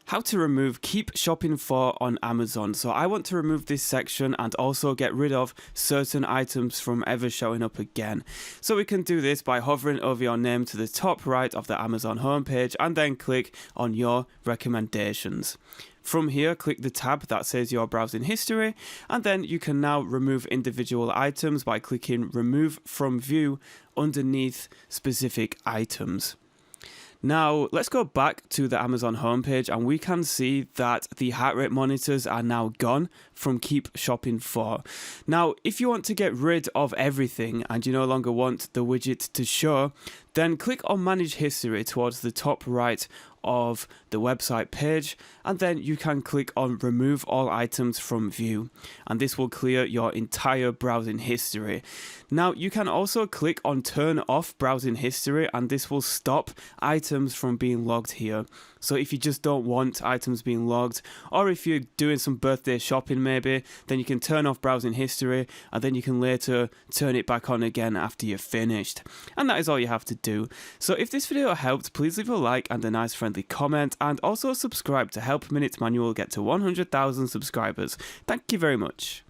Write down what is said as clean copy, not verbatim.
How to remove keep shopping for on Amazon. So I want to remove this section and also get rid of certain items from ever showing up again. So we can do this by hovering over your name to the top right of the Amazon homepage and then click on your recommendations. From here, click the tab that says your browsing history, and then you can now remove individual items by clicking remove from view underneath specific items. Now, let's go back to the Amazon homepage and we can see that the heart rate monitors are now gone from keep shopping for. Now, if you want to get rid of everything and you no longer want the widget to show, then click on manage history towards the top right of the website page, and then you can click on remove all items from view, and this will clear your entire browsing history. Now you can also click on turn off browsing history, and this will stop items from being logged here. So if you just don't want items being logged, or if you're doing some birthday shopping maybe, then you can turn off browsing history and then you can later turn it back on again after you're finished. And that is all you have to do. So if this video helped, please leave a like and a nice friendly comment, and also subscribe to help Minutemanual get to 100,000 subscribers. Thank you very much.